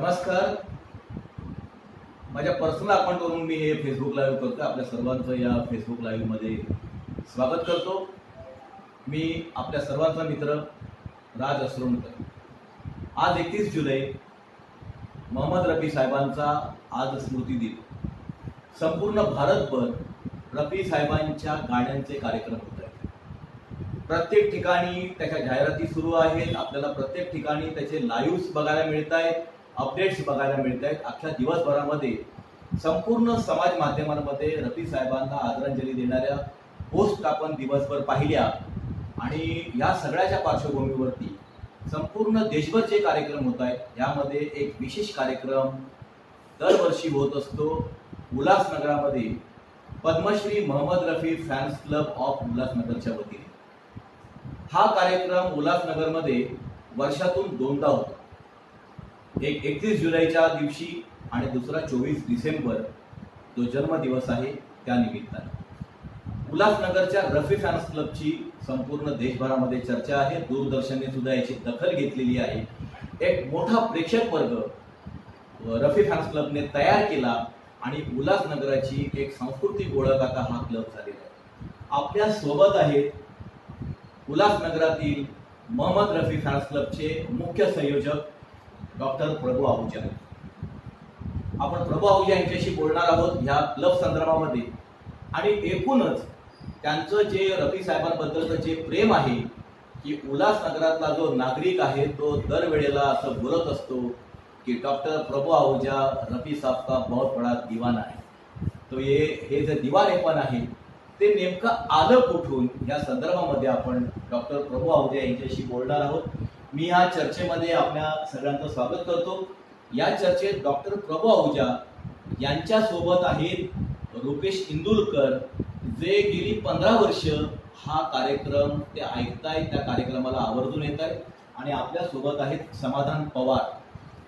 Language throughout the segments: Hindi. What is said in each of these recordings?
नमस्कार. माझ्या पर्सनल अकाउंटवरून मी हे फेसबुक लाईव्ह करतो. आपल्या सर्वांचं या फेसबुक लाईव्हमध्ये स्वागत करतो. मी आपल्या सर्वांचा मित्र राज असरोणकर. आज 31 जुलै मोहम्मद रफी साहेबांचा आज स्मृती दिन. संपूर्ण भारतभर रफी साहेबांच्या गाण्यांचे कार्यक्रम होत आहेत. प्रत्येक ठिकाणी त्याच्या जाहिराती सुरू आहेत. आपल्याला प्रत्येक ठिकाणी त्याचे लाईव्ह बघायला मिळत आहेत, अपडेट्स बघायला मिळत आहेत. अख्ख्या दिवसभरामध्ये संपूर्ण समाज माध्यमांमध्ये रफी साहेबांना आदरांजली देणाऱ्या पोस्ट आपण दिवसभर पाहिल्या. आणि या सगळ्याच्या पार्श्वभूमीवरती संपूर्ण देशभर जे कार्यक्रम होत आहेत, यामध्ये एक विशेष कार्यक्रम दरवर्षी होत असतो उल्हासनगरामध्ये Padmashri Mohammed Rafi fans club of उल्हासनगरच्या वतीने. हा कार्यक्रम उल्हासनगरमध्ये वर्षातून दोनदा होतो. एक 31 जुलैच्या दिवशी आणि दुसरा 24 डिसेंबर जो जन्मदिवस आहे त्या निमित्ताने. उल्हासनगरच्या रफी फॅन्स क्लबची संपूर्ण देशभरामध्ये चर्चा आहे. दूरदर्शनने सुद्धा याची दखल घेतलेली आहे. एक मोठा प्रेक्षक वर्ग रफी फॅन्स क्लबने तयार केला आणि उल्हासनगराची एक सांस्कृतिक ओळख आता हा क्लब झालेला आहे. आपल्या सोबत आहेत उल्हासनगरातील मोहम्मद रफी फॅन्स क्लबचे मुख्य संयोजक डॉक्टर प्रभू आहुजा. आपण प्रभू आहुजा यांच्याशी बोलणार आहोत ह्या क्लब संदर्भामध्ये. आणि एकूणच त्यांचं जे रफी साहेबांबद्दलचं जे प्रेम आहे की उल्हासनगरातला जो नागरिक आहे तो दरवेळेला असं बोलत असतो की डॉक्टर प्रभू आहुजा रफी साहब का बहुत बड़ा दीवाना है. तो हे जे दिवानेपण आहे ते नेमकं आलं कुठून या संदर्भामध्ये आपण डॉक्टर प्रभू आहुजा यांच्याशी बोलणार आहोत. मी ह्या चर्चेमध्ये आपल्या सगळ्यांचं स्वागत करतो. या चर्चेत डॉक्टर प्रभू आहुजा यांच्या सोबत आहेत रुपेश इंदुरकर, जे गेली 15 वर्ष हा कार्यक्रम ते ऐकतायत, त्या कार्यक्रमाला आवर्जून येत आहेत. आणि आपल्या सोबत आहेत समाधान पवार.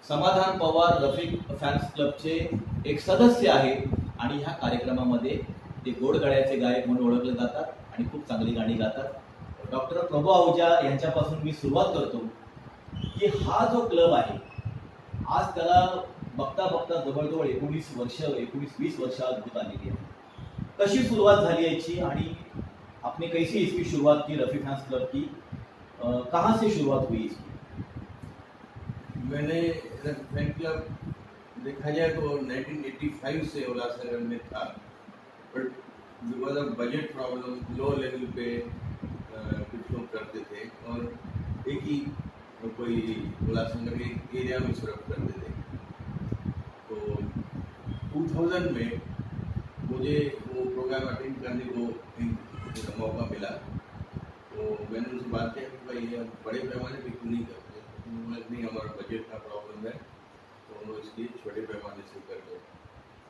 समाधान पवार रफी फॅन्स क्लबचे एक सदस्य आहेत आणि ह्या कार्यक्रमामध्ये ते गोडगळ्याचे गायक म्हणून ओळखले जातात आणि खूप चांगली गाणी गातात. डॉक्टर प्रभू आहुजा यांच्यापासून मी सुरुवात करतो की हा जो क्लब आहे आज त्याला बघता बघता जवळजवळ 19-20 वर्ष होत आलेली आहे. कशी सुरुवात झाली याची आणि आपने कैसी इसकी शुरुआत की रफी फैंस क्लब की, कहाँ से शुरुआत हुई इसकी? मैंने फैन क्लब देखा जाए तो 1985 से उल्लासनगर में था, but because of budget problem low level पे कुछ लोग करते थे और एक ही कोई उल्लासनगर के एरिया में सर्व करते थे. तो 2000 में मुझे वो प्रोग्राम अटेंड करने को एक मौका मिला. तो मैंने उनसे बात किया कि भाई ये बड़े पैमाने पे क्यों नहीं करते. नहीं, हमारा बजट का प्रॉब्लम है तो हम लोग इसलिए छोटे पैमाने से करते.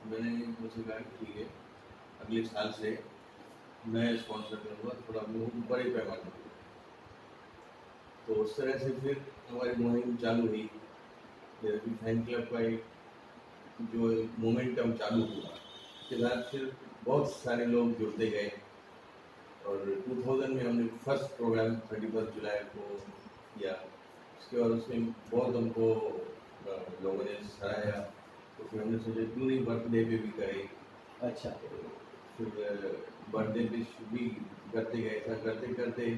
मैंने उनसे कहा कि ठीक है, अगले साल से मैं स्पॉन्सर करूँगा, थोड़ा बड़े पैमाने पर. तो उस तरह से फिर हमारी मुहिम चालू हुई. रफी फैन क्लब का एक जो मोमेंटम चालू हुआ, उसके बाद फिर बहुत सारे लोग जुड़ते गए. और 2000 में हमने फर्स्ट प्रोग्राम 31 जुलाई को किया. उसके बाद उसमें बहुत हमको लोगों ने सराहा. तो फिर हमने सोचा क्यों नहीं बर्थडे पे भी करें. अच्छा. फिर बर्थडे पे भी करते गए. ऐसा करते करते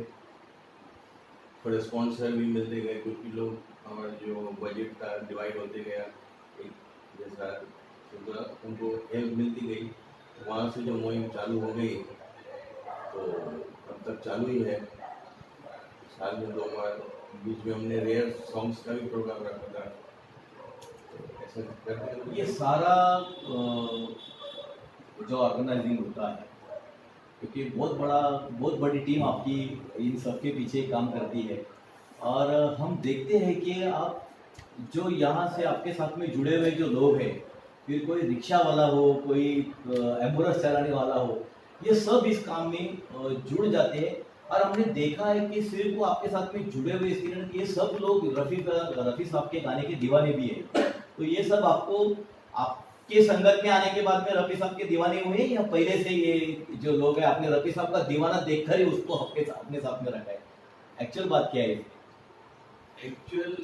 थोड़े स्पॉन्सर भी मिलते गए. कुछ लोग हमारा जो बजट था डिवाइड होते गया एक जैसा, तो थोड़ा उनको हेल्प मिलती गई. वहाँ से जो मुहिम चालू हो गई तो अब तक चालू ही है. साल में 2 बार बीच में हमने रेयर सॉन्ग्स का भी प्रोग्राम रखा था. तो ऐसा करते ये सारा जो ऑर्गेनाइजिंग होता है, क्योंकि बहुत बड़ी टीम आपकी इन सब के पीछे काम करती है. और हम देखते हैं कि आप जो यहाँ से आपके साथ में जुड़े हुए जो लोग हैं, फिर कोई रिक्शा वाला हो, कोई एम्बुलेंस चलाने वाला हो, ये सब इस काम में जुड़ जाते हैं. और हमने देखा है कि सिर्फ वो आपके साथ में जुड़े हुए इसके लिए ये सब लोग रफी साहब के गाने के दीवाने भी हैं. तो ये सब आपके संगत में आने के बाद में रफी साहब के दीवाने हुए या पहले से ये जो लोग हैं आपने रफी साहब का दीवाना देखकर ही उसको अपने साथ में रखा है? एक्चुअल बात क्या है? एक्चुअल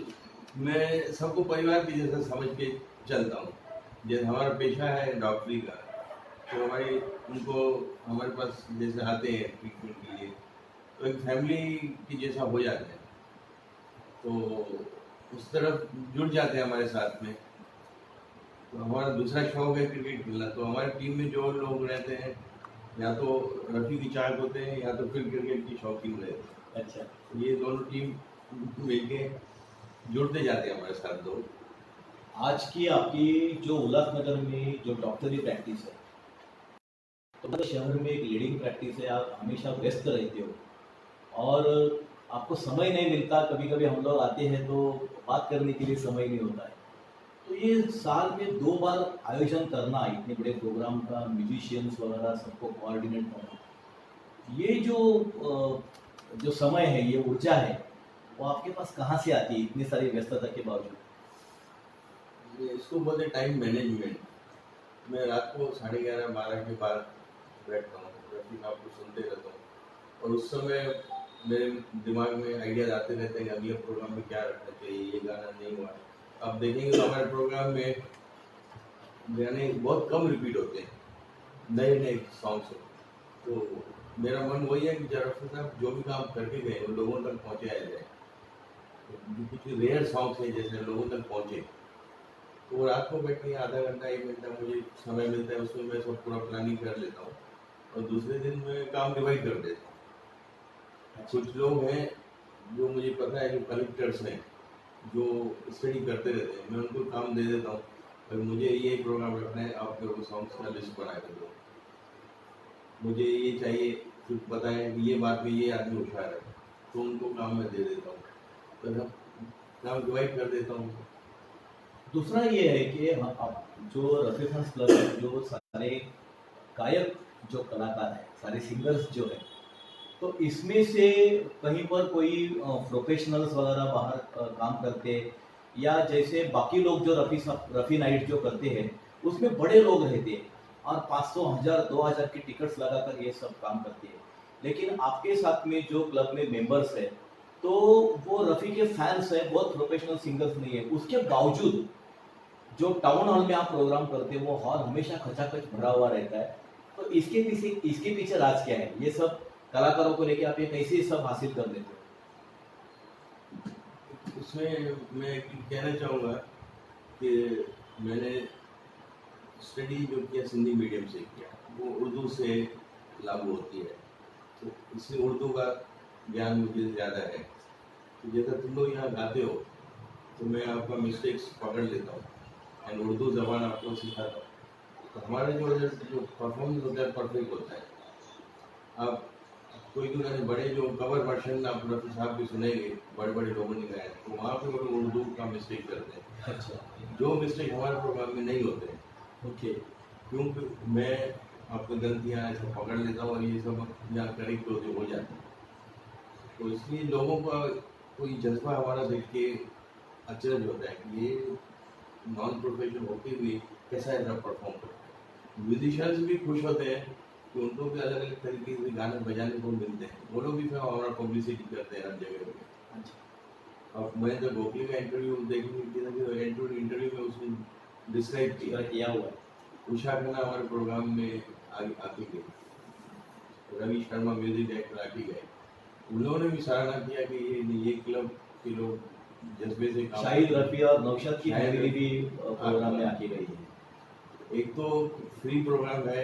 मैं सबको परिवार की जैसा समझ के चलता हूँ। जैसे हमारा पेशा है डॉक्टरी का, तो हमारी उनको हमारे पास जैसे आते हैं ट्रीटमेंट के लिए, तो एक फैमिली की जैसा हो जाते हैं, तो उस तरफ जुड़ जाते हैं हमारे साथ में। तो हमारा दूसरा शौक है क्रिकेट खेलना, तो हमारी टीम में जो लोग रहते हैं या तो रफी की चाक होते हैं या तो फिर क्रिकेट की शौकीन रहते अच्छा। हैं। ये दोनों टीम मिलके जुड़ते जाते हैं हमारे साथ लोग। आज की आपकी जो उल्लासनगर में जो डॉक्टरी प्रैक्टिस है, तो पूरे शहर में एक लीडिंग प्रैक्टिस है, आप हमेशा व्यस्त रहते हो और आपको समय नहीं मिलता। कभी कभी हम लोग आते हैं तो बात करने के लिए समय नहीं होता है। तो ये साल में 2 बार आयोजन करना इतने बड़े प्रोग्राम का, म्यूजिशियंस वगैरह सबको कोऑर्डिनेट करना, ये जो समय है, ये ऊर्जा है, वो आपके पास कहाँ से आती है इतनी सारी व्यस्तता के बावजूद? इसको बोलते टाइम मैनेजमेंट। मैं रात को 11:30-12 के बाद बैठता हूँ, रफी साहब को सुनते रहता हूँ, और उस समय मेरे दिमाग में आइडियाज आते रहते हैं कि अगले प्रोग्राम में क्या रखना चाहिए, ये गाना नहीं हुआ। अब देखेंगे तो हमारे प्रोग्राम में गाने बहुत कम रिपीट होते हैं, नए नए सॉन्ग्स हो। तो मेरा मन वही है कि जब रफी साहब जो भी काम करके गए वो लोगों तक पहुँचाया जाए। तो कुछ रेयर सॉन्ग्स हैं जैसे लोगों तक पहुँचे, तो रात को बैठ के आधा घंटा 1 घंटा मुझे समय मिलता है, उसमें मैं सब पूरा प्लानिंग कर लेता हूँ और दूसरे दिन मैं काम डिवाइड कर देता हूँ। कुछ लोग हैं जो मुझे पता है, जो कलेक्टर्स हैं, जो स्टडी करते रहते हैं, मैं उनको काम दे देता हूँ, भाई मुझे ये प्रोग्राम रखना है, आप मेरे को सॉन्ग्स का लिस्ट बना के दो, मुझे ये चाहिए, फिर पता है कि ये बात में ये आदमी होशियार है, तो उनको काम मैं दे देता हूँ, तो मैं काम डिवाइड कर देता हूँ। दूसरा ये है कि आप जो रफी फैंस क्लब है, जो सारे गायक, जो कलाकार हैं, सारे सिंगर्स जो है, तो इसमें से कहीं पर कोई प्रोफेशनल्स वगैरह बाहर काम करते हैं, या जैसे बाकी लोग जो रफ़ी नाइट जो करते हैं, उसमें बड़े लोग रहते हैं और 500, 1000, 2000 की टिकट्स लगाकर ये सब काम करते हैं। लेकिन आपके साथ में जो क्लब में मेंबर्स है, तो वो रफ़ी के फैंस हैं, बहुत प्रोफेशनल सिंगर्स नहीं है। उसके बावजूद जो टाउन हॉल में आप प्रोग्राम करते हैं, वो हॉल हमेशा खचाखच भरा हुआ रहता है। तो इसके पीछे राज क्या है? ये सब कलाकारों को लेके आप ये कैसे सब हासिल कर लेते हो? इसमें मैं कहना चाहूँगा कि मैंने स्टडी जो किया सिंधी मीडियम से किया, वो उर्दू से लागू होती है, तो इसलिए उर्दू का ज्ञान मुझे ज़्यादा है। तो जैसा तुम लोग यहाँ गाते हो, तो मैं आपका मिस्टेक्स पकड़ लेता हूँ एंड उर्दू ज़बान आपको सिखाता हूँ, तो हमारे जो परफॉर्मेंस होता है परफेक्ट होता है। आप कोई तो गाने बड़े जो कवर वर्जन आप रफी साहब भी सुनेंगे, बड़े बड़े लोगों ने गाए, तो वहाँ पे वो लोग उर्दू का मिस्टेक करते हैं। अच्छा। जो मिस्टेक हमारे प्रोग्राम में नहीं होते हैं, ओके। क्योंकि मैं आपकी गलतियाँ ऐसे पकड़ लेता हूँ और ये सब यहाँ करेक्ट होते हो जाते हैं। तो इसलिए लोगों का कोई जज्बा हमारा देख के अचरज होता है कि ये नॉन प्रोफेशनल होते हुए कैसा ऐसा परफॉर्म करते हैं। म्यूजिशियंस भी खुश होते हैं कि उनको भी अलग अलग तरीके से गाने बजाने को मिलते हैं, वो लोग भी फिर हमारा पब्लिसिटी करते हैं हर जगह पे। अच्छा। अब मैं जब गोखले का इंटरव्यू देखने इंटरव्यू में उसने डिस्क्राइब किया हुआ है। उषा खन्ना हमारे प्रोग्राम में आके गई, रवि शर्मा म्यूजिक डायरेक्टर आके गए, उन्होंने भी सराहना किया कि ये क्लब के लोग जज्बे से काम शाहिद रफी और नौशाद की शाहिद फैमिली भी रफी प्रोग्राम में आके गई है। एक तो फ्री प्रोग्राम है,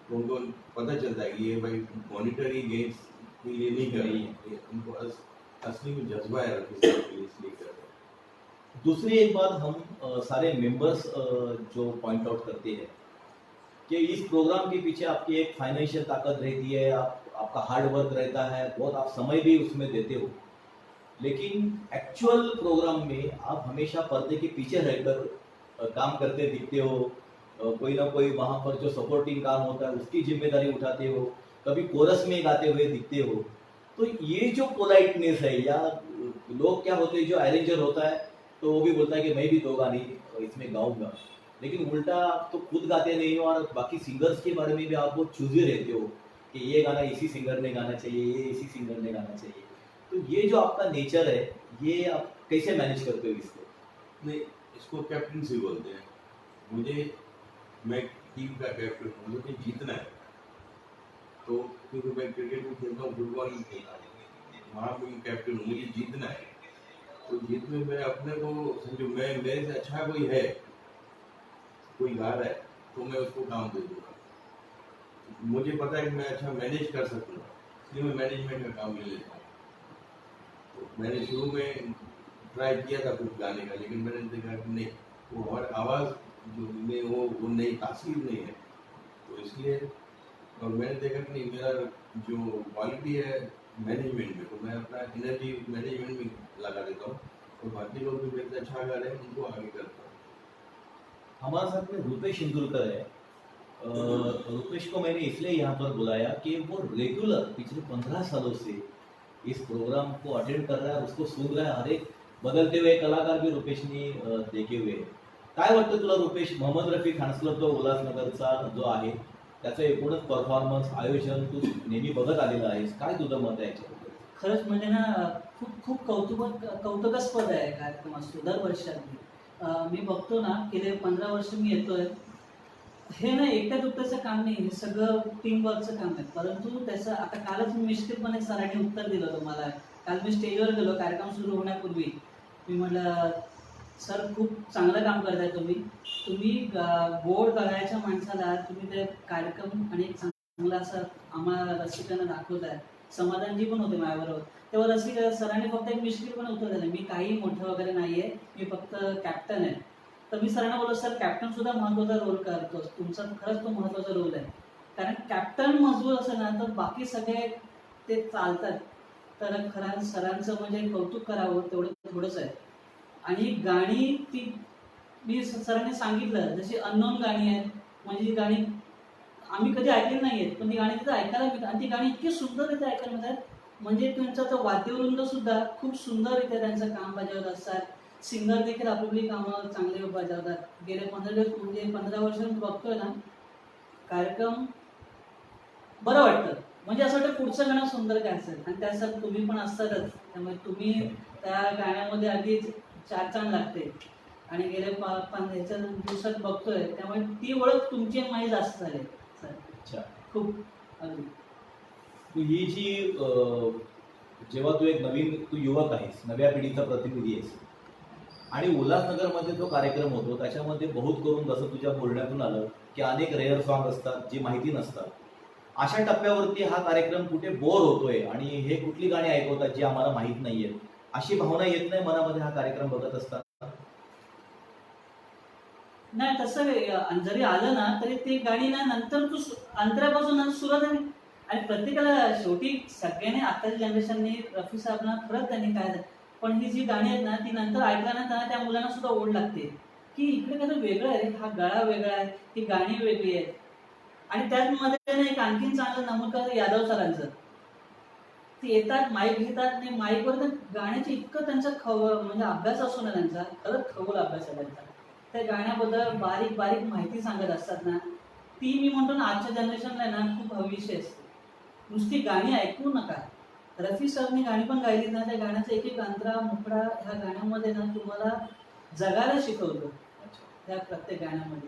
तो उनको पता चलता है कि ये भाई मॉनिटरी गेम्स के लिए नहीं कर रही है, उनको असली में जज्बा है रफी साहब के लिए, इसलिए कर रहे हैं। दूसरी एक बात हम सारे मेंबर्स जो पॉइंट आउट करते हैं कि इस प्रोग्राम के पीछे आपकी एक फाइनेंशियल ताकत रहती है, आपका हार्ड वर्क रहता है, बहुत आप समय भी उसमें देते हो, लेकिन एक्चुअल प्रोग्राम में आप हमेशा पर्दे के पीछे रहकर काम करते दिखते हो। कोई ना कोई वहाँ पर जो सपोर्टिंग काम होता है उसकी जिम्मेदारी उठाते हो, कभी कोरस में गाते हुए दिखते हो। तो ये जो पोलाइटनेस है, या लोग क्या होते हैं, जो अरेंजर होता है तो वो भी बोलता है कि मैं भी 2 गाने इसमें गाऊंगा, लेकिन उल्टा आप तो खुद गाते नहीं हो और बाकी सिंगर्स के बारे में भी आप बहुत चूजे रहते हो कि ये गाना इसी सिंगर ने गाना चाहिए, ये इसी सिंगर ने गाना चाहिए। तो ये जो आपका नेचर है, ये आप कैसे मैनेज करते हो इसको? नहीं, इसको कैप्टनसी बोलते हैं। मुझे, मैं टीम का कैप्टन हूँ, मुझे जीतना है। तो क्योंकि मैं क्रिकेट भी खेलता हूँ, फुटबॉल भी खेलता हूँ, वहाँ भी कैप्टन हूँ, मुझे जीतना है। तो जीत में मैं अपने को समझो, मैं मेरे से अच्छा कोई है, कोई गा रहा है, तो मैं उसको काम दे दूंगा। मुझे पता है कि मैं अच्छा मैनेज कर सकूंगा, इसलिए मैं मैनेजमेंट का काम ले लेता हूँ। तो मैंने शुरू में ट्राई किया था कुछ गाने का, लेकिन मैंने देखा कि नहीं, वो और आवाज़ जो में वो नई तासीर नहीं है, तो इसलिए। और मैंने देखा कि नहीं, मेरा जो क्वालिटी है मैनेजमेंट में, तो मैं अपना एनर्जी मैनेजमेंट में लगा देता हूँ, और बाकी लोग जो मेरे से अच्छा गा रहे हैं उनको आगे करता हूँ। हमारे साथ में रुपेश इंदुलकर है। रुपेश को मैंने इसलिए यहाँ पर बुलाया कि वो रेगुलर पिछले 15 सालों से इस प्रोग्राम को अटेंड कर रहा है, उसको सुन रहा है। हर एक बदलते हुए कलाकार भी रुपेशनी देखे हुए आहे. काय वाटतं तुला रुपेश, मोहम्मद रफी फॅन्स क्लब जो उल्हासनगरचा जो आहे त्याचं एकूणच परफॉर्मन्स आयोजन तू नेहमी बघत आलेला आहेस, काय तुझं मत आहे याच्याबद्दल? खरंच म्हणजे ना खूप खूप कौतुकास्पद आहे कार्यक्रम असतो दरवर्षी. मी बघतो ना, गेले 15 वर्ष मी येतोय. हे ना एकट्या दुकट्याचं काम नाही, हे सगळं टीम वर्कचं काम आहे. परंतु त्याचं आता कालच मी निश्चितपणे सरांनी उत्तर दिलं होतं मला. काल मी स्टेजवर गेलो कार्यक्रम सुरू होण्यापूर्वी. मी म्हटलं, सर खूप चांगलं काम करताय तुम्ही. तुम्ही गोड करायच्या माणसाला तुम्ही ते कार्यक्रम आणि एक चांगला असं आम्हाला रसिकांना दाखवताय. समाधानजी पण होते माझ्याबरोबर. तेव्हा रसिक सरांनी फक्त एक मिश्किलपणे उत्तर दिलं, मी काही मोठं वगैरे नाहीये, मी फक्त कॅप्टन आहे. तर मी सरांना बोललो, सर कॅप्टन सुद्धा महत्त्वाचा रोल करतो, तुमचा खरंच तो महत्त्वाचा रोल आहे. कारण कॅप्टन मजबूत असेल ना तर बाकी सगळे ते चालतात. तर खरं सरांचं म्हणजे कौतुक करावं तेवढं थोडंच आहे. आणि गाणी ती मी सरांनी सांगितलं, जशी अननोन गाणी आहेत, म्हणजे जी गाणी आम्ही कधी ऐकली नाही आहेत, पण ती गाणी तिथं ऐकायला मिळतात. आणि ती गाणी इतकी सुंदररित्या ऐकायला मिळतात, म्हणजे त्यांचा तो वाद्यवृंद सुद्धा खूप सुंदररित्या त्यांचं काम बजावत असतात. सिंगर देखील आपली कामं चांगले बजावतात. गेले 15 वर्ष बघतोय ना कार्यक्रम, बरं वाटतं. म्हणजे असं वाटतं पुढचं गाणं सुंदर काय असेल. आणि त्यासाठी तुम्ही पण असतातच, त्यामुळे तुम्ही त्या गाण्यामध्ये अगदी चार चांद लागते. आणि गेले ह्याच्या दिवसात बघतोय, त्यामुळे ती ओळख तुमची आणि माझी जास्त झाली सर. अच्छा. खूप अगदी. तू ही जी जेव्हा तू एक नवीन, तू युवक आहेस, नव्या पिढीचा प्रतिनिधी आहेस, आणि उल्हासनगरमध्ये जो कार्यक्रम होतो त्याच्यामध्ये बहुत करून जसं तुझ्या बोलण्यातून आलं की अनेक रेअर सॉंग असतात जे माहिती नसतात. अशा टप्प्यावरती हा कार्यक्रम कुठे बोर होतोय आणि हे कुठली गाणी ऐकवतात जी आम्हाला माहीत नाहीये, अशी भावना येत नाही मनामध्ये हा कार्यक्रम बघत असताना? नाही, तसं जरी आलं ना तरी ती गाणी ना नंतर तू अंतरापासून सुरुवात आहे. आणि प्रत्येकाला शेवटी सगळ्यांनी आताच्या जनरेशनने रफी साहेबांना खरंच त्यांनी काय, पण ही जी गाणी आहेत ना ती नंतर ऐकल्यानंतर त्या मुलांना सुद्धा ओढ लागते की इकडे काहीतरी वेगळं आहे, हा गळा वेगळा आहे, ही गाणी वेगळी आहेत. आणि त्यामध्ये एक आणखीन चांगलं नमूद करतं यादव सरांचं. ते येतात, माईक घेतात आणि माईकवर गाण्याचे इतकं त्यांचा म्हणजे अभ्यास असतो ना त्यांचा, खरंच खगोल अभ्यास आहे त्यांचा. त्या गाण्याबद्दल बारीक बारीक माहिती सांगत असतात ना, ती मी म्हणतो ना आजच्या जनरेशनला ना खूप हवीशी असते. नुसती गाणी ऐकू नका. रफी सरनी गाणी पण गायली ना, त्या गाण्याचा एक एक अंतरा मुकडा ह्या गाण्यामध्ये ना तुम्हाला जगायला शिकवतो त्या प्रत्येक गाण्यामध्ये.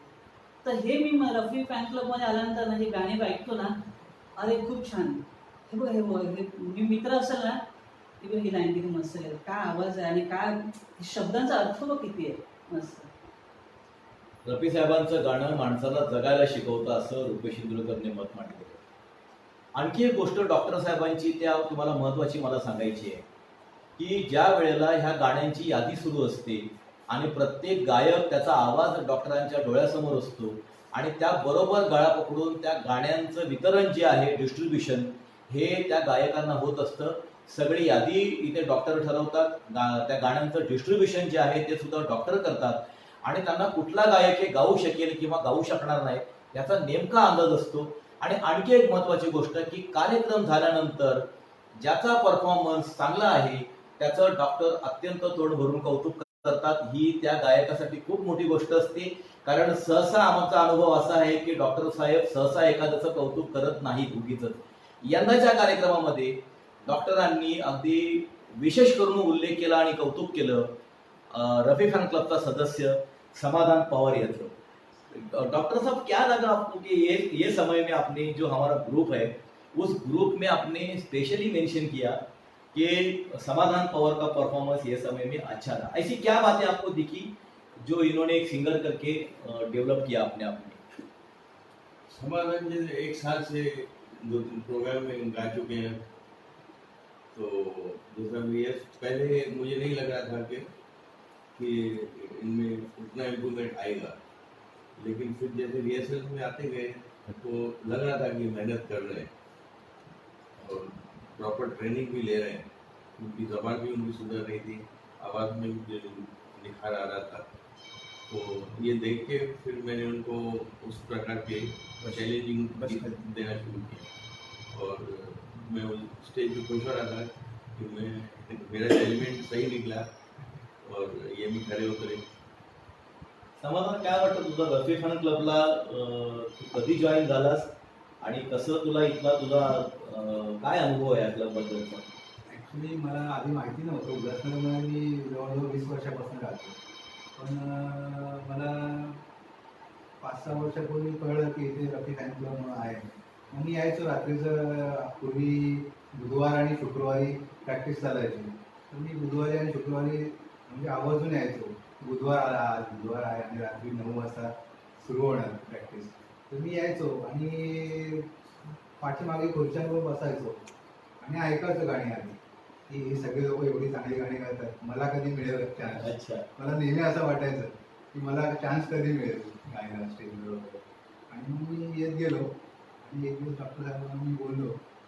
तर हे मी रफी फॅन क्लबमध्ये आल्यानंतर ना जी गाणी ऐकतो ना, अरे खूप छान, हे बघ हे मी मित्र असेल ना, की बघ ही लाईन किती मस्त आहे, काय आवाज आहे आणि काय शब्दांचा अर्थ बघ किती आहे मस्त. रफी साहेबांचं गाणं माणसाला जगायला शिकवतं असं रुपेश इंदुलकरने मत मांडले. आणखी एक गोष्ट डॉक्टर साहेबांची त्या तुम्हाला महत्वाची मला सांगायची आहे की ज्या वेळेला ह्या गाण्यांची यादी सुरू असते आणि प्रत्येक गायक त्याचा आवाज डॉक्टरांच्या डोळ्यासमोर असतो आणि त्याबरोबर गळा पकडून त्या गाण्यांचं वितरण जे आहे, डिस्ट्रीब्युशन, हे त्या गायकांना होत असतं. सगळी यादी इथे डॉक्टर ठरवतात, त्या गाण्यांचं डिस्ट्रीब्युशन जे आहे ते सुद्धा डॉक्टर करतात आणि त्यांना कुठला गायक हे गाऊ शकेल किंवा गाऊ शकणार नाही याचा नेमका अंदाज असतो. आणि आणखी एक महत्वाची गोष्ट की कार्यक्रम झाल्यानंतर ज्याचा परफॉर्मन्स चांगला आहे त्याचं डॉक्टर अत्यंत तोंड भरून कौतुक करतात. ही त्या गायकासाठी खूप मोठी गोष्ट असते, कारण सहसा आमचा अनुभव असा आहे की डॉक्टर साहेब सहसा एखाद्याचं कौतुक करत नाहीत उगीच. यंदाच्या कार्यक्रमामध्ये डॉक्टरांनी अगदी विशेष करून उल्लेख केला आणि कौतुक केलं रफी फैन क्लब का सदस्य समाधान पवार यात्र। डॉक्टर साहब क्या लगा आपको कि ये समय में आपने जो हमारा ग्रुप है उस ग्रुप में आपने स्पेशली मेंशन किया कि समाधान पवार का परफॉर्मेंस ये समय में अच्छा था, ऐसी क्या बातें आपको दिखी जो इन्होंने एक सिंगर करके डेवलप किया अपने आप में? समाधान जी एक साल से 2-3 प्रोग्राम में गा चुके हैं, तो जैसा VS पहले मुझे नहीं लग रहा था कि इनमें उतना इम्प्रूवमेंट आएगा, लेकिन फिर जैसे रिहर्सल में आते गए तो लग रहा था कि मेहनत कर रहे हैं और प्रॉपर ट्रेनिंग भी ले रहे हैं। उनकी जबान भी उनकी सुधर रही थी, आवाज़ में भी निखार आ रहा था। तो ये देख के फिर मैंने उनको उस प्रकार के चैलेंजिंग देना शुरू किया और मैं उस स्टेज पे खुश हो रहा था कि मेरा एलिमेंट सही निकला और ये भी खरे उतरे। समाधान काय वाटतं तुझा रफी फॅन क्लबला तू कधी जॉईन झालास आणि कसं तुला इथला तुझा काय अनुभव आहे या क्लब बद्दलचा? ॲक्च्युली मला आधी माहिती नव्हतं, उल्हासनगरमध्ये मी जवळजवळ 20 वर्षापासून राहतो, पण मला 5-6 वर्षापूर्वी कळलं की इथे रफी फॅन क्लब म्हणून आहे. मग मी यायचो रात्रीचं, पूर्वी बुधवार आणि शुक्रवारी प्रॅक्टिस चालायची, तर मी बुधवारी आणि शुक्रवारी म्हणजे आवर्जून यायचो. बुधवार आला, आज बुधवार आहे आणि रात्री 9 वाजता सुरू होणार प्रॅक्टिस. तर मी यायचो आणि पाठीमागे खुर्च्यांवर बसायचो आणि ऐकायचं गाणी आधी की हे सगळे लोक एवढी चांगली गाणी गातात, मला कधी मिळेल चान्स. अच्छा, मला नेहमी असं वाटायचं की मला चान्स कधी मिळेल गायला स्टेजवर वगैरे. आणि मग मी येत गेलो आणि एक दिवस डॉक्टर साहेबांना मी बोललो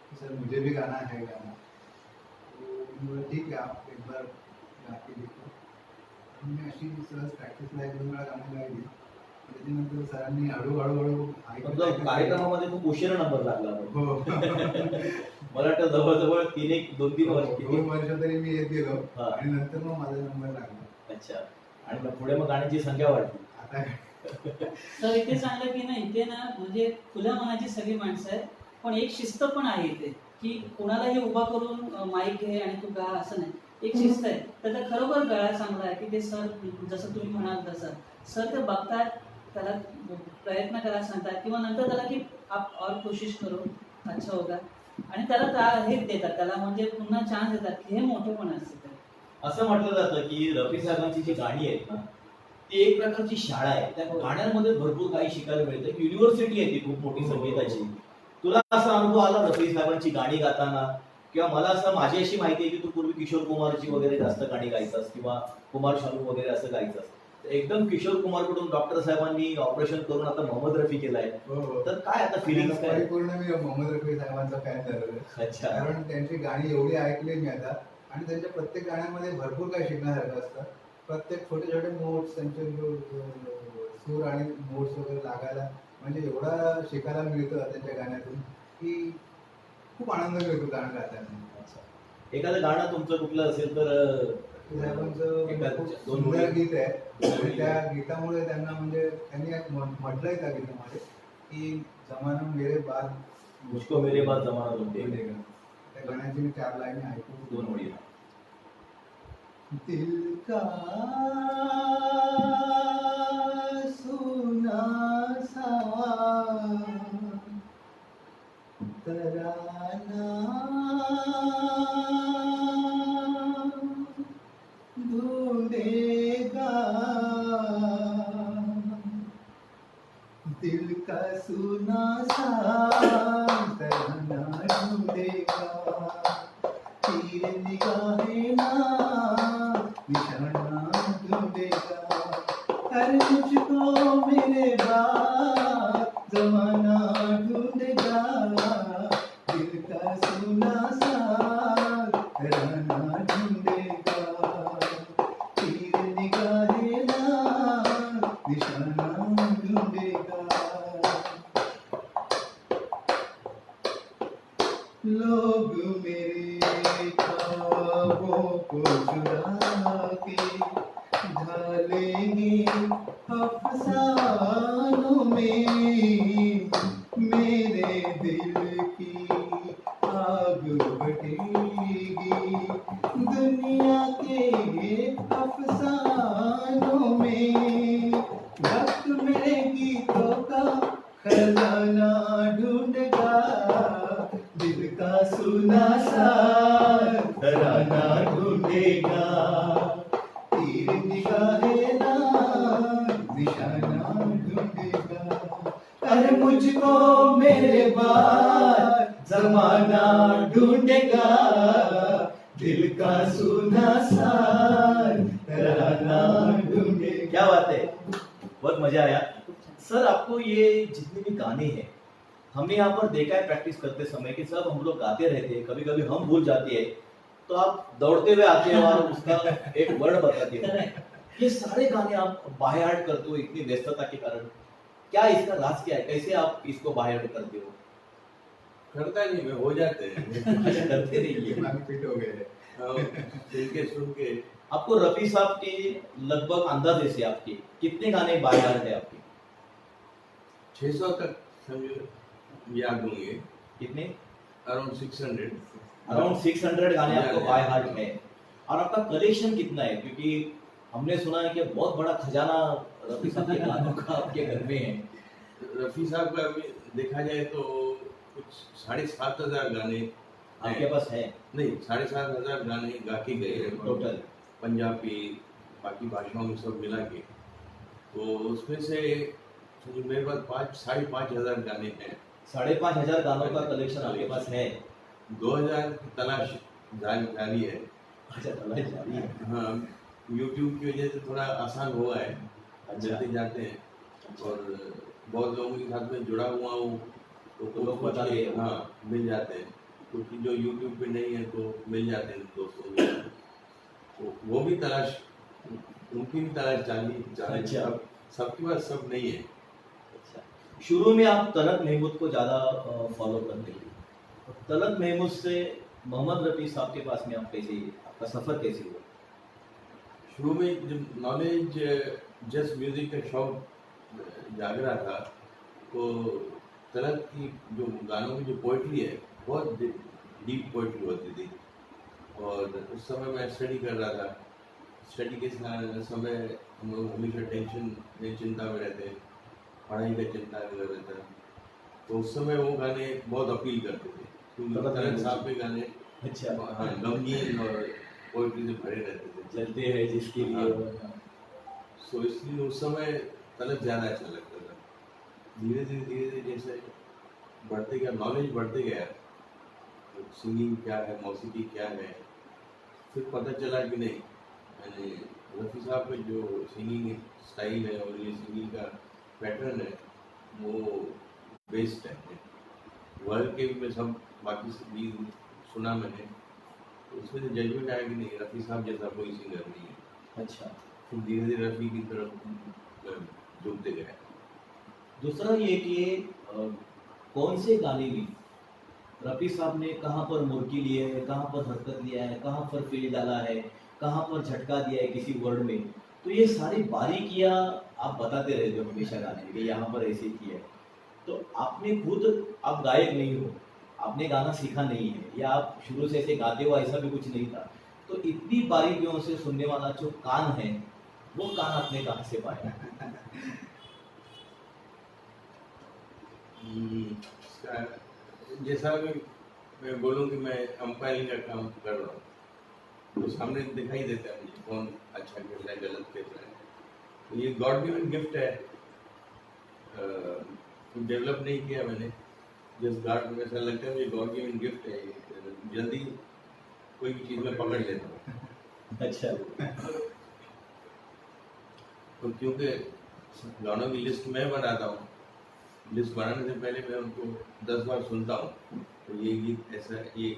की सर मुझे भी गाना है गाना. तो मी बोला ठीक आहे, आप एक बार गा के देखो. आणि मी अशी सहज प्रॅक्टिसला 1-2 वेळा गाणं गायली. त्याच्यानंतर सरांनी हळूहळू मतलब कार्यक्रमामध्ये खूप उशिरा नंबर लागला आपण. हो. मला वाटतं जवळजवळ 2-3 वर्ष. 2 वर्ष तरी मी येत गेलो हा. आणि नंतर मग माझा नंबर लागला. अच्छा, आणि मग पुढे मग गाण्याची संख्या वाढली. आता तर इथे सांगलं की नाही, इथे ना म्हणजे खुल्या मनाची सगळी माणसं आहेत, पण एक शिस्त पण आहे इथे की कोणालाही उभा करून माईक घे आणि तू गा असं नाही. एक शिस्त आहे. तर ते खरोखर गळा चांगला आहे की ते सर जसं तुम्ही म्हणाल तसं सर ते बघतात, त्याला प्रयत्न करायला सांगतात किंवा नंतर त्याला की आप और कोशिश करो अच्छा होगा आणि त्याला हे देतात, त्याला म्हणजे पुन्हा चान्स देतात की हे मोठेपण असते. असं म्हटलं जातं की रफी साहेबांची जी गाणी आहेत ना ती एक प्रकारची शाळा आहे. त्या गाण्यांमध्ये भरपूर काही शिकायला मिळतं. युनिव्हर्सिटी आहे ती खूप मोठी संगीताची. तुला असा अनुभव आला रफी साहेबांची गाणी गाताना? किंवा मला असं माझी अशी माहिती आहे की तू पूर्वी किशोर कुमारची वगैरे जास्त गाणी गायचास किंवा कुमार शानू वगैरे असं गायचास. एकदम किशोर कुमार कडून डॉक्टर साहेबांनी ऑपरेशन करून आता मोहम्मद रफी केलाय, तर काय आता फिलिंग्स काय? परिपूर्ण मी मोहम्मद रफी साहेबांचा फॅन झालेलो. अच्छा, कारण त्यांची गाणी एवढी ऐकली मी आता आणि त्यांच्या प्रत्येक गाण्यामध्ये भरपूर काही शिकण्यासारखं असतं. प्रत्येक छोटे छोटे नोट्स, त्यांचे सूर आणि नोट्स वगैरे लागायला म्हणजे एवढा शिकायला मिळतं त्यांच्या गाण्यातून की खूप आनंद मिळतो गाणं गाताना. एखादं गाणं तुमचं कुठलं असेल तर साहेबांचं खूप सुंदर गीत आहे आणि त्या गीतामुळे त्यांना म्हणजे त्यांनी म्हटलंय त्या गीतामध्ये की जमाना मेरे बाद मुझको मेरे बाद जमाना तुम दे. बोलेगा. त्या गाण्याची मी 4 लाईनी ऐकू. 2 ओळी. दिल का सुना सा तराना ढूंढेगा, दिल का सुना सा तराना ढूंढेगा, तेरे निगाहें ना निशाना ढूंढेगा, अरे मुझको मेरे बाद जमाना ढूंढेगा, दिल का सुना सा तराना ढूंढेगा, तेरे निगाहें ना निशाना ढूंढेगा. लोग मेरे ख्वाबों को चुरा के ढालेंगे अफसानों में, मेरे दिल की आग बढ़ेगी मेरे गीतों का खजाना ढूंढेगा, दिल का सुना सा तराना ढूंढेगा, तीर निगाहे ना निशाना ढूंढेगा। अरे मुझको मेरे बाद जमाना ढूंढेगा, दिल का सुना सा तराना ढूंढेगा। क्या बात है, बहुत मजा आया सर। आपको ये जितने भी गाने हैं, हमने यहाँ पर देखा है प्रैक्टिस करते समय कि सब हम लोग गाते रहते हैं, कभी कभी हम भूल जाते हैं, तो आप दौड़ते हुए आते हो और उसका एक वर्ड बताते हो। ये सारे गाने आप बाय हार्ट करते हो इतनी व्यस्तता के कारण, क्या इसका राज क्या है, कैसे आप इसको बाय हार्ट करते हो? करता नहीं मैं, हो जाते हैं। अच्छा, करते नहीं है। दिमाग फिट हो गए। सुन के आपको रफी साहब के लगभग अंदाजे से आपके कितने गाने बाय हार्ट है आपके? 600 तक समझो याद होंगे, कितने? अराउंड 600। अराउंड 600 गाने आपको बाय हार्ट है। और आपका कलेक्शन कितना है? क्योंकि हमने सुना है कि बहुत बड़ा खजाना रफी साहब के गानों का आपके घर में है। रफी साहब का अभी देखा जाए तो कुछ 7,500 गाने आपके पास है नहीं, 7,500 गाने गा के गए हैं टोटल? पंजाबी बाकी भाषाओं में सब मिला के। तो उसमें से समझो मेरे पास 5,500 गाने हैं। 5,500 गानों का कलेक्शन आपके पास है? 2000 की तलाश जारी है। अच्छा, तलाश जारी है। हाँ, यूट्यूब की वजह से थोड़ा आसान हुआ है, अच्छा। मिलते जाते हैं और बहुत लोगों के साथ में जुड़ा हुआ हूँ तो लोग बता रहे हैं। हाँ मिल जाते हैं, क्योंकि जो यूट्यूब पे नहीं है तो मिल जाते हैं दोस्तों के। तो वो भी तलाश, उनकी भी तलाश जारी है। अच्छा। सबके पास सब नहीं है। अच्छा, शुरू में आप तलत महमूद को ज़्यादा फॉलो करते थे, तो तलत महमूद से मोहम्मद रफ़ी साहब के पास में आप कैसे, आपका सफ़र कैसे हुआ? शुरू में जब नॉलेज जस्ट म्यूजिक का शौक जाग रहा था, तो तलत की जो गानों की जो पोइट्री है बहुत डीप पोइट्री होती थी। और उस समय मैं स्टडी कर रहा था, स्टडी के समय हम लोग हमेशा टेंशन में, चिंता में रहते हैं, पढ़ाई का चिंता रहता है। तो उस समय वो गाने बहुत अपील करते थे, क्योंकि तलत साहब के गाने अच्छा, हाँ गमगीन और पोइट्री से भरे रहते थे। चलते हैं जिसके लिए हाँ। सो इसलिए उस समय तलत ज़्यादा अच्छा लगता था। धीरे धीरे जैसे बढ़ते गया, नॉलेज बढ़ते गया, तो सिंगिंग क्या है, मौसीकी क्या है, फिर पता चला कि नहीं, यानी रफ़ी साहब का जो सिंगिंग स्टाइल है और ये सिंगिंग का पैटर्न है वो बेस्ट है। वर्ल्ड के भी मैं सब बाकी भी सुना मैंने, तो उसमें से जजमेंट आया कि नहीं, रफ़ी साहब जैसा कोई सिंगर नहीं है। अच्छा, फिर धीरे धीरे रफ़ी की तरफ झुकते गए। दूसरा ये कि कौन से गाने में रफ़ी साहब ने कहाँ पर मुर्की लिए है, कहाँ पर हरकत लिया है, कहाँ पर फील डाला है, कहाँ पर झटका दिया है किसी वर्ड में, तो ये सारी बारीकियाँ आप बताते रहते हो हमेशा गाने में कि यहाँ पर ऐसे किया है। तो आपने खुद, आप गायक नहीं हो, आपने गाना सीखा नहीं है, या आप शुरू से ऐसे गाते हो, ऐसा भी कुछ नहीं था, तो इतनी बारीकियों से सुनने वाला जो कान है, वो कान आपने कहाँ से पाया? जैसा कि मैं बोलूँ कि मैं अंपायरिंग का काम कर रहा हूँ, तो सामने दिखाई देता है मुझे कौन अच्छा खेल रहा है, गलत खेल रहा है। तो ये गॉड गिवन गिफ्ट है, डेवलप नहीं किया मैंने, जिस गॉड में ऐसा लगता है मुझे गॉड गिवन गिफ्ट है, जल्दी कोई भी चीज़ में पकड़ लेता हूँ। अच्छा, तो क्योंकि गानों की लिस्ट मैं बनाता हूँ, लिस्ट बनाने से पहले मैं उनको 10 बार सुनता हूँ, तो ये गीत ऐसा, ये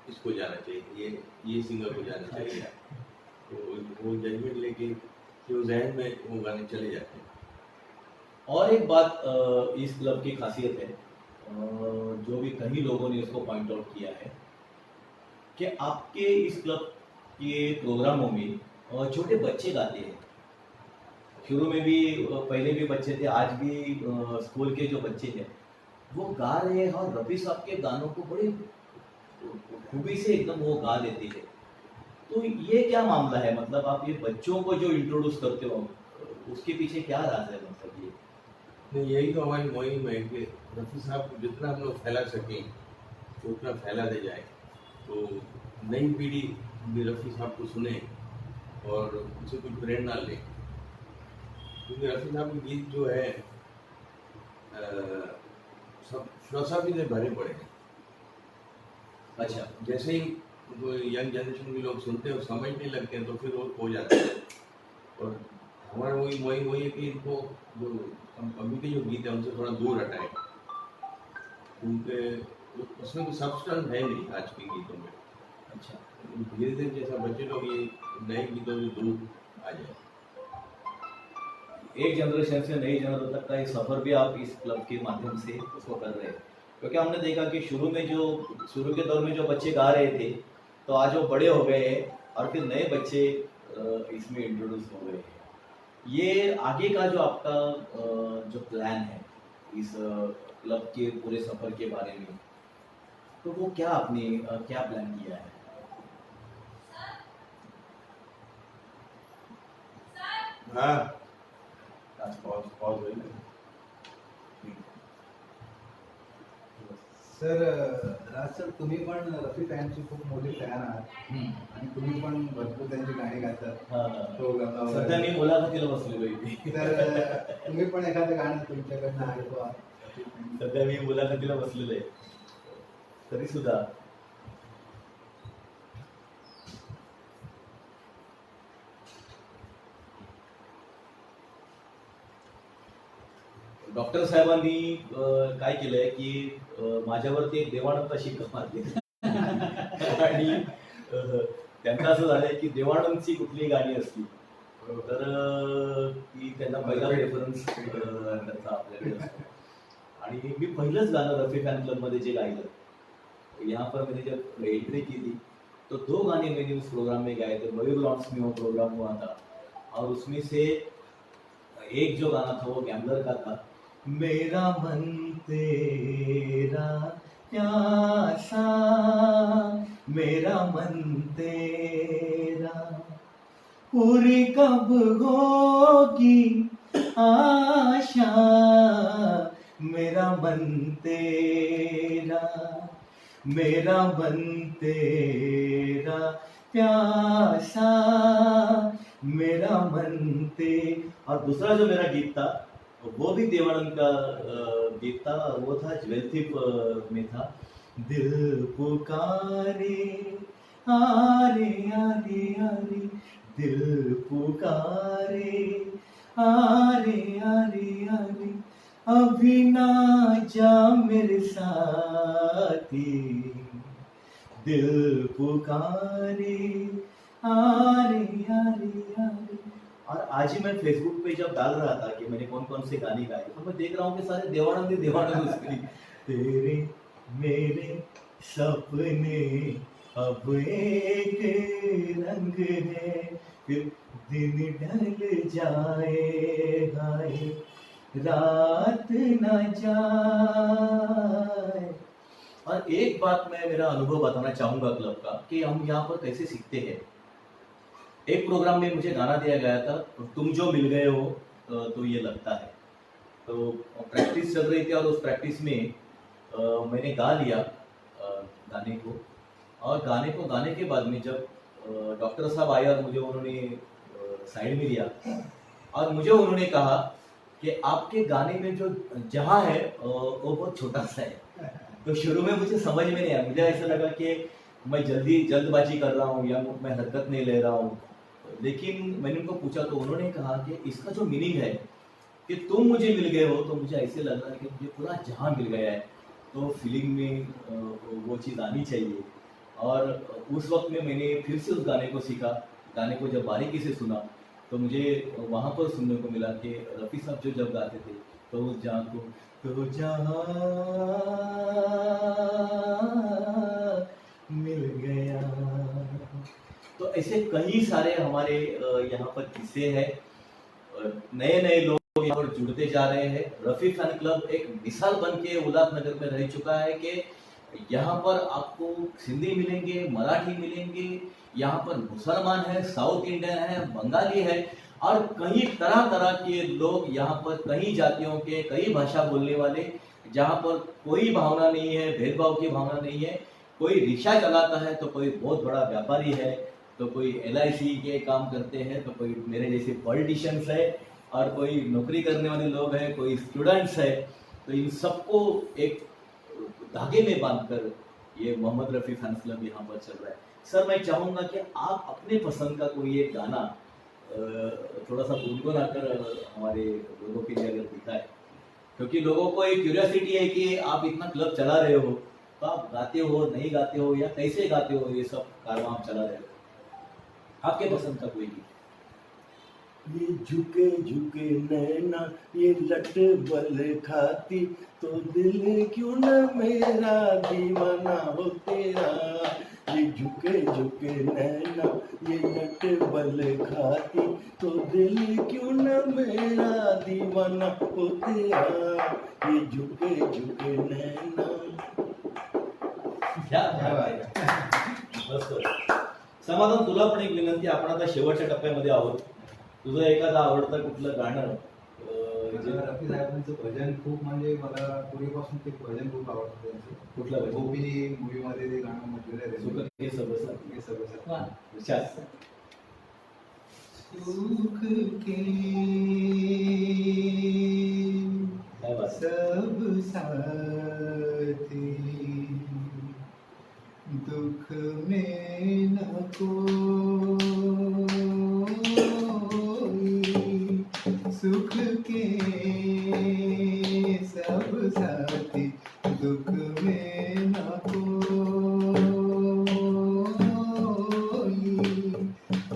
इसको जाना चाहिए, ये सिंगर को जाना चाहिए, तो वो जजमेंट लेके जो जहन में वो गाने चले जाते हैं। और एक बात इस क्लब की खासियत है, जो भी कई लोगों ने इसको पॉइंट आउट किया है, कि आपके इस क्लब के प्रोग्रामों में छोटे बच्चे गाते हैं। शुरू में भी पहले भी बच्चे थे, आज भी स्कूल के जो बच्चे हैं वो गा रहे हैं, और रफ़ी साहब के गानों को बड़ी खूबी से एकदम वो गा लेते हैं। तो ये क्या मामला है, मतलब आप ये बच्चों को जो इंट्रोड्यूस करते हो, उसके पीछे क्या राज है, मतलब ये? नहीं, यही तो हमारी मुहिम है कि रफ़ी साहब को जितना हम लोग फैला सकें तो उतना फैलाते जाए, तो नई पीढ़ी भी रफ़ी साहब को सुने और उनसे कुछ प्रेरणा ले, क्योंकि रफ़ी साहब के गीत जो है सब फिलोसफी से भरे पड़े हैं। अच्छा, जैसे ही यंग जनरेशन के लोग सुनते हैं और समझने लगते हैं तो फिर वो खो जाते हैं। और हमारा वही है कि इनको जो अभी के जो गीत है उनसे थोड़ा दूर हटाएं, क्योंकि उसमें कोई सब्सटेंस है नहीं आज के गीतों में। अच्छा। धीरे धीरे जैसा बच्चे लोग ये नए गीतों से दूर आ जाए। एक जनरेशन से नई जनरेशन तक का ये सफर भी आप इस क्लब के माध्यम से उसको कर रहे हैं, क्योंकि हमने देखा कि शुरू के दौर में जो बच्चे गा रहे थे, तो आज वो बड़े हो गए हैं और फिर नए बच्चे इसमें इंट्रोड्यूस हो गए हैं। ये आगे का जो आपका जो प्लान है इस क्लब के पूरे सफर के बारे में, तो वो क्या आपने क्या प्लान किया है? हाँ, पॉज होईल ना? सर राज सर, तुम्ही पण रफी फॅनची खूप मोठी फॅन आहात आणि तुम्ही पण भरपूर त्यांची गाणी गातात हा. प्रोग्रामला सध्या मी मुलाखतीला बसलेलो इथे. तर तुम्ही पण एखादं गाणं तुमच्याकडनं ऐकवा. सध्या मी मुलाखतीला बसलेलो आहे, तरी सुद्धा डॉक्टर साहेबांनी काय केलंय की माझ्यावरती एक देवानंद शिक्का मारली आणि त्यांचं असं झालंय की देवानंदची कुठली गाणी असली तर ती त्यांना पहिला रेफरन्स त्यांचा आपल्याकडे असतो. आणि मी पहिलंच गाणं रफी फैन क्लब मध्ये जे गायलं, यहाँ पर मैंने जब एंट्री की थी तो 2 गाने मैंने उस प्रोग्राम में गाए थे। मयूर लॉन्स में वो प्रोग्राम हुआ था और उसमें से एक जो गाना था वो गैम्बलर का था, मेरा मन तेरा प्यासा, मेरा मन तेरा, पूरी कब होगी आशा, मेरा मन तेरा, मेरा मन तेरा प्यासा, मेरा मन ते। और दूसरा जो मेरा गीत था वो भी देवानंद का गीत था, वो था ज्वेलथिप में था, दिल पुकारे आरे आरे आरे, दिल पुकारे आरे आरे आरे, अभी ना जा मेरे साथी, दिल पुकारे आरे आरे आरे। और आज ही मैं फेसबुक पे जब डाल रहा था कि मैंने कौन कौन से गाने गाए, तो मैं देख रहा हूँ कि सारे देवानंद उसमें तेरे मेरे सपने अब एक रंग है, फिर दिन ढल जाए हाय रात न जाए। और एक बात मैं मेरा अनुभव बताना चाहूंगा क्लब का कि हम यहाँ पर कैसे सीखते हैं। एक प्रोग्राम में मुझे गाना दिया गया था, तुम जो मिल गए हो तो ये लगता है, तो प्रैक्टिस चल रही थी और उस प्रैक्टिस में मैंने गा लिया गाने को, और गाने को गाने के बाद में जब डॉक्टर साहब आए और मुझे उन्होंने साइड में लिया और मुझे उन्होंने कहा कि आपके गाने में जो जहाँ है वो बहुत छोटा सा है। तो शुरू में मुझे समझ में नहीं आया, मुझे ऐसा लगा कि मैं जल्दबाजी कर रहा हूँ या मैं हरकत नहीं ले रहा हूँ, लेकिन मैंने उनको पूछा तो उन्होंने कहा कि इसका जो मीनिंग है कि तुम मुझे मिल गए हो, तो मुझे ऐसे लग रहा है कि मुझे पूरा जहां मिल गया है, तो फीलिंग में वो चीज़ आनी चाहिए। और उस वक्त में मैंने फिर से उस गाने को सीखा, गाने को जब बारीकी से सुना तो मुझे वहाँ पर सुनने को मिला कि रफ़ी साहब जो जब गाते थे तो उस जहाँ को तो जहाँ मिल गया। तो ऐसे कई सारे हमारे यहाँ पर किस्से हैं, नए नए लोग यहाँ पर जुड़ते जा रहे हैं। रफ़ी फैन क्लब एक मिसाल बन के उल्लासनगर में रह चुका है कि यहाँ पर आपको सिंधी मिलेंगे, मराठी मिलेंगे, यहाँ पर मुसलमान है, साउथ इंडियन है, बंगाली है, और कई तरह तरह के लोग यहाँ पर, कई जातियों के, कई भाषा बोलने वाले, जहाँ पर कोई भावना नहीं है, भेदभाव की भावना नहीं है। कोई रिक्शा चलाता है तो कोई बहुत बड़ा व्यापारी है, तो कोई LIC के काम करते हैं, तो कोई मेरे जैसे पॉलिटिशियंस है, और कोई नौकरी करने वाले लोग हैं, कोई स्टूडेंट्स है। तो इन सबको एक धागे में बांधकर ये मोहम्मद रफ़ी फैंस क्लब यहाँ पर चल रहा है। सर, मैं चाहूँगा कि आप अपने पसंद का कोई एक गाना थोड़ा सा गुनगुनाकर हमारे लोगों के लिए अगर दिखाए, क्योंकि लोगों को एक क्यूरियोसिटी है कि आप इतना क्लब चला रहे हो, तो आप गाते हो, नहीं गाते हो, या कैसे गाते हो, ये सब कारवां आप चला रहे हो, आपके पसंद का कोई गीत। ये झुके झुके नैना ये लट बल खाती, तो दिल क्यों न मेरा दीवाना हो तेरा। ये झुके झुके नैना ये लट बल खाती, तो दिल क्यों न मेरा दीवाना हो तेरा। ये झुके झुके नैना। क्या बात आहे. मस्त. समाधान, तुला पण एक विनंती, आपण आता शेवटच्या टप्प्यामध्ये आहोत. तुझं एखादं आवडतं कुठलं गाणं जे रफी साहेबांचं भजन खूप, म्हणजे मला पूर्वीपासून ते भजन खूप आवडतं त्यांचं. कुठलं भजन? गोपी मूवीमध्ये ते गाणं म्हटलेलं आहे त्यांनी. सुख के सब साथ. हे सगळं वा. विचार. सुख के काय बात. सब साथी, दुख में न कोई, सुख के सब साथी, दुख में न कोई।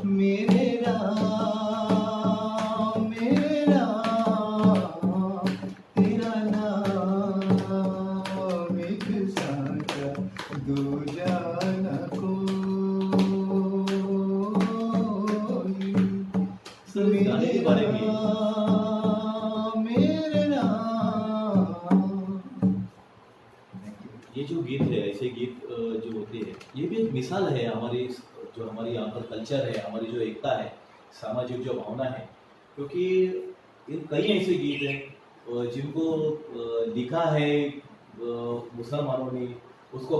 मेरे राम तेरा नाम एक साचा, दूजा न कोई। सर, इस गाने के बारे में मेरे नाम। ये जो गीत है, ऐसे गीत जो होते हैं, ये भी एक मिसाल है हमारी, जो हमारी यहाँ पर कल्चर है, हमारी जो एकता है, सामाजिक जो भावना है। क्योंकि इन कई ऐसे गीत हैं जिनको लिखा है मुसलमानों ने, उसको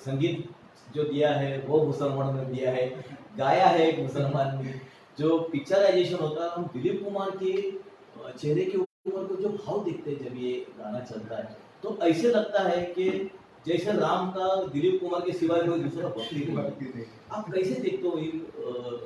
संगीत जो दिया है वो मुसलमानों ने दिया है, गाया है एक मुसलमान ने। जो पिक्चराइजेशन होता है, हम दिलीप कुमार के चेहरे के ऊपर को जो भाव देखते हैं जब ये गाना चलता है, तो ऐसे लगता है कि जैसे राम का दिलीप कुमार के सिवाय कोई दूसरा भक्त नहीं। आप कैसे देखते हो इन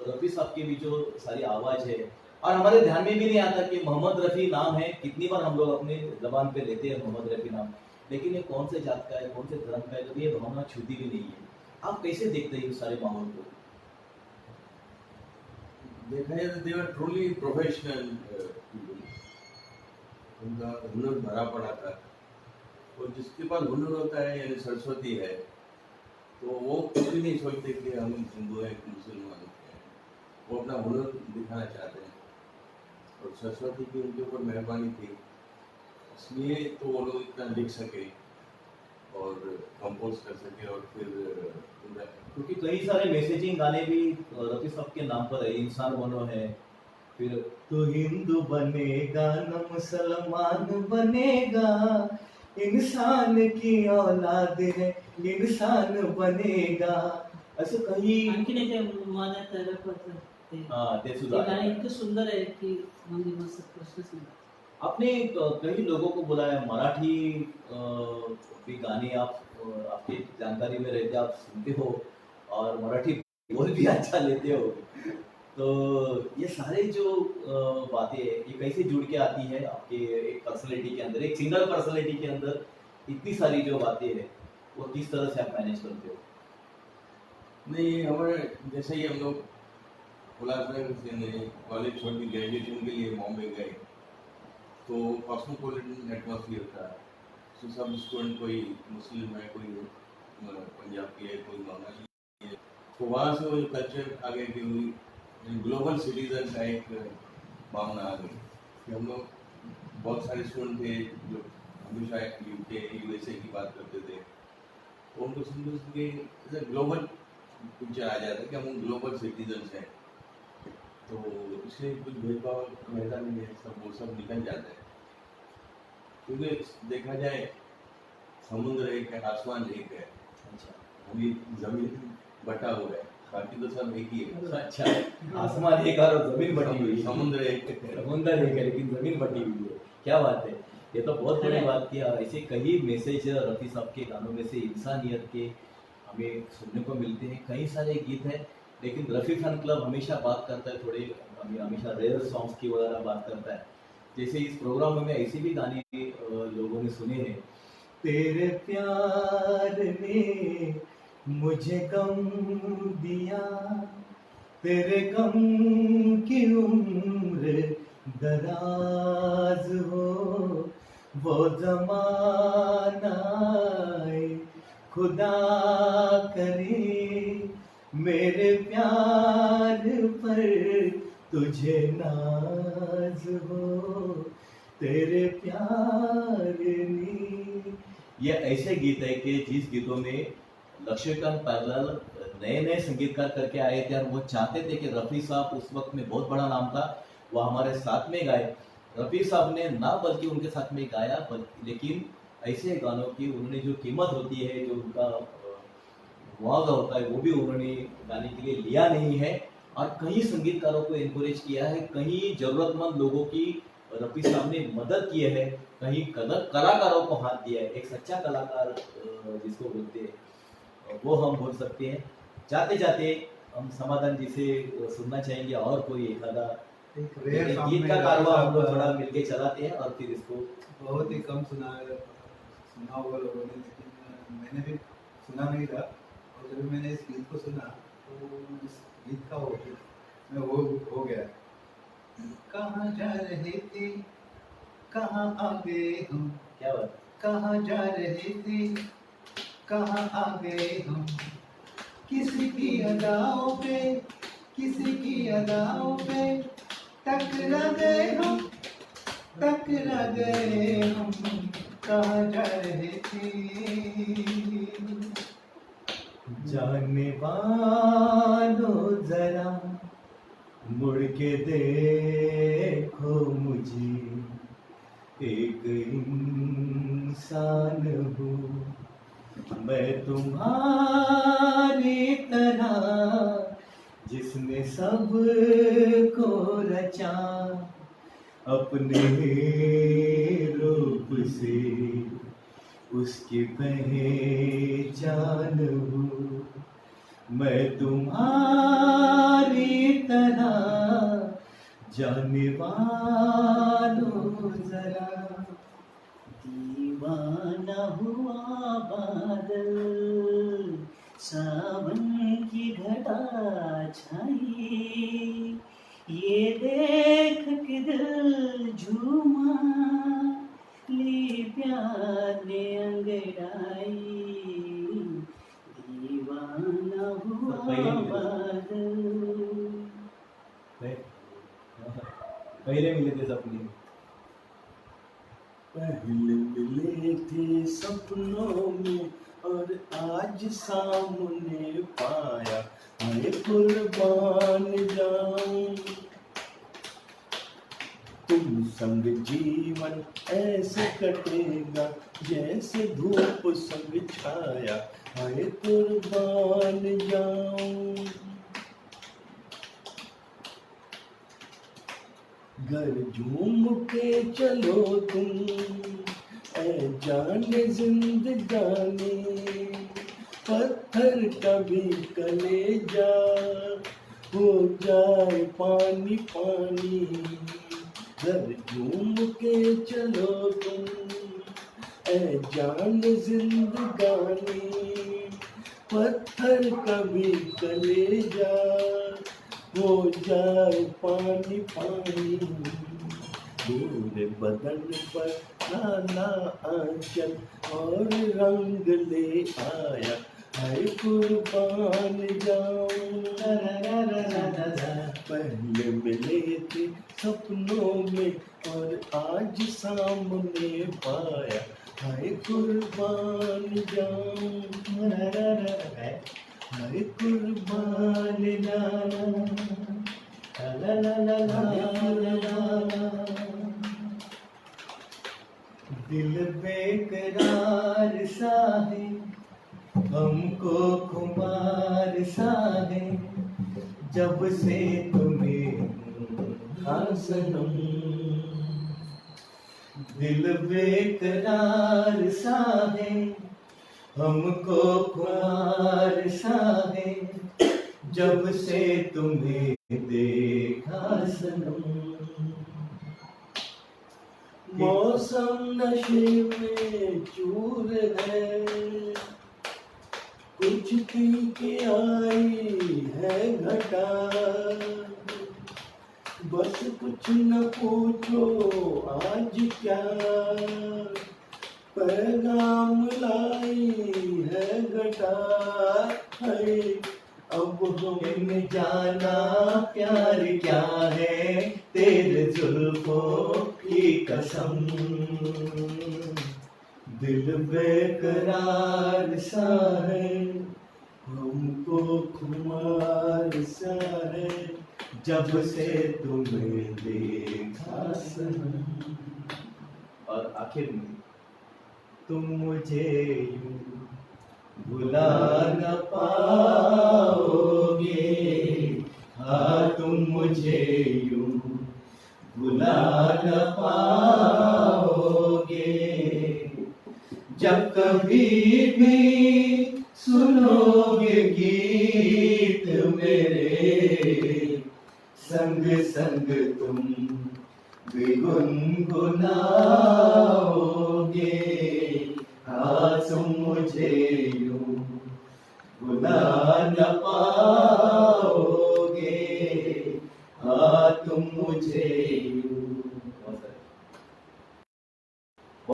रफी साहब की भी जो सारी आवाज है, और हमारे ध्यान में भी नहीं आता कि मोहम्मद रफी नाम है, कितनी बार हम लोग अपने जबान पे लेते हैं मोहम्मद रफी नाम, लेकिन ये कौन से जात का है, कौन से धर्म का है, कभी ये भावना छूती भी नहीं है। आप कैसे देखते हैं इन सारे माहौल को? देखा जाए तो देवर ट्रूली प्रोफेशनल, उनका हुनर भरा पड़ा था, और जिसके पास हुनर होता है, यानी सरस्वती है, तो वो कभी नहीं सोचते कि हम हिंदू हैं कि मुसलमान हैं। वो अपना हुनर दिखाना चाहते हैं, और सरस्वती की उनके ऊपर मेहरबानी थी, इसलिए तो वो लोग इतना लिख सके और कंपोज कर सके, और फिर क्योंकि कई सारे मैसेजिंग गाने भी रफी साहब के नाम पर है। इंसान बनो है, फिर तो हिंदू बनेगा न मुसलमान बनेगा, इंसान की औलाद है, इंसान बनेगा, असं काही. आणखीन एक आहे, माझ्या तरफ ते ते ते सुद्धा गाणं इतकं सुंदर आहे की म्हणजे मस्त प्रश्नच नाही. आपने कई लोगों को बुलाया, मराठी भी गाने आप आपकी जानकारी में रहते, आप सुनते हो और मराठी बोल भी अच्छा लेते हो, तो ये सारे जो बातें हैं, ये कैसे जुड़ के आती है आपके एक पर्सनैलिटी के अंदर, एक सिंगल पर्सनैलिटी के अंदर इतनी सारी जो बातें हैं, वो किस तरह से आप मैनेज करते हो? नहीं, हमारे जैसे ही हम लोग उल्लासनगर से कॉलेज छोड़ के ग्रेजुएशन के लिए बॉम्बे गए, तो कॉस्मोपॉलिटन एटमॉस्फियर था। तो सब स्टूडेंट, कोई मुस्लिम है, कोई पंजाब की है, कोई बंगाली है, तो वहाँ से वो कल्चर आ गया कि ग्लोबल सिटीजन का एक भावना आ गई कि हम लोग बहुत सारे स्टूडेंट थे जो हमेशा UK USA की बात करते थे, तो उनको सुन के ग्लोबल पिक्चर आ जाता है कि हम ग्लोबल सिटीजन हैं। तो इसलिए कुछ भेदभाव रहता नहीं है, सब वो सब निकल जाता है। क्योंकि देखा जाए समुद्र एक है, आसमान एक है, अच्छा अभी जमीन बटा हुआ है, बाकी तो सब एक ही है। अच्छा, आसमान एक और जमीन बटी हुई है। समुद्र एक है। समुद्र एक है लेकिन जमीन बटी हुई है। क्या बात है, ये तो बहुत बड़ी बात की। ऐसे कई मैसेज रफी साहब के गानों में से इंसानियत के हमें सुनने को मिलते हैं। कई सारे गीत हैं, लेकिन रफी फैन क्लब हमेशा बात करता है थोड़े, हमेशा रेयर सॉन्ग्स की वगैरह बात करता है। जैसे इस प्रोग्राम में ऐसे भी गाने लोगों ने सुने हैं। तेरे प्यार ने मुझे गम दिया, तेरे गम की उम्र दराज हो, वो जमाना आए, खुदा करे मेरे प्यार पर तुझे नाज हो, तेरे प्यार ने। ये ऐसे गीत है कि जिस गीतों में लक्ष्मीकांत पैरलाल नए नए संगीतकार करके आए थे और वो चाहते थे कि रफ़ी साहब उस वक्त में बहुत बड़ा नाम था, वो हमारे साथ में गाए। रफ़ी साहब ने ना बल्कि उनके साथ में गाया, लेकिन ऐसे गानों की उन्होंने जो कीमत होती है, जो उनका मुआवजा होता है, वो भी उन्होंने गाने के लिए लिया नहीं है। और कई संगीतकारों को इनकरेज किया है, कई जरूरतमंद लोगों की रफ़ी साहब ने मदद की है, कहीं कलाकारों को हाथ दिया है। एक सच्चा कलाकार जिसको बोलते हैं वो हम बोल सकते हैं। जाते जाते हम समाधान जी से सुनना चाहेंगे और कोई एक आधा एक रेयर सॉन्ग गीत में का कारवां हम लोग रफी थोड़ा साहब मिलके चलाते हैं और फिर इसको बहुत ही कम सुना होगा लोगों ने, लेकिन मैंने भी सुना नहीं था। और जब मैंने इस गीत को सुना तो इस गीत का मैं वो हो गया। कहाँ जा रहे थे, कहाँ आ गए हम, क्या बात। कहाँ जा रहे थे, कहाँ आ गए हम, किसी की अदाओं पे, किसी की अदाओं पे टकरा गए हम, टकरा गए हम, कहाँ जा रहे थे। जाने वालों जरा मुड़ के देखो मुझे, एक इंसान हूँ मैं तुम्हारी तरह, जिसने सब को रचा अपने रूप से, उसकी पहचान हूँ मैं तुम्हारी तरह, जाने वालों जरा। दीवाना हुआ बादल, सावन की घटा छाई, ये देख के दिल झूमा, ली प्यार ने अंगड़ाई, दीवाना हुआ बादल। पहले मिले थे सपने, पहले मिले थे सपनों में और आज सामने पाया, मैं कुर्बान जाऊं तुम संग जीवन ऐसे कटेगा जैसे धूप संग छाया, मैं कुर्बान जाऊं। घर झूम के चलो तुम ऐ जाने जिंदगानी, पत्थर कभी कलेजा हो जाए पानी पानी। घर झूम के चलो तुम ऐ जाने जिंदगानी, पत्थर कभी कलेजा हो जाए पानी पानी। पूरे बदन पर नाना आंचल और रंग ले आया, है कुर्बान जाऊं। पहले मिले थे सपनों में और आज सामने पाया, है कुर्बान जाऊं। है कुर्बान जाऊं। दिल बेकरार सा है, हमको खुमार सा है, जब से तुम्हें हाँ सनम। दिल बेकरार सा है, हमको खुमार सा है, जब से तुम्हें देखा सनम। मौसम नशे में चूर है, कुछ पी के आई है घटा, बस कुछ न पूछो आज क्या पैगाम लाई है घटा है। अब हमें जाना प्यार क्या है, तेरे जुल्फों की कसम। दिल बेकरार सा है, हमको खुमार सा है, जब से तुम्हें देखा सनम। और आखिर में तुम मुझे यूं भुला न पाओगे, हाँ तुम मुझे यूं भुला न पाओगे, जब कभी भी सुनोगे गीत मेरे, संग संग तुम भी गुनगुनाओगे, हाँ तुम मुझे यूं भुला न पाओगे, हाँ तुम मुझे यूं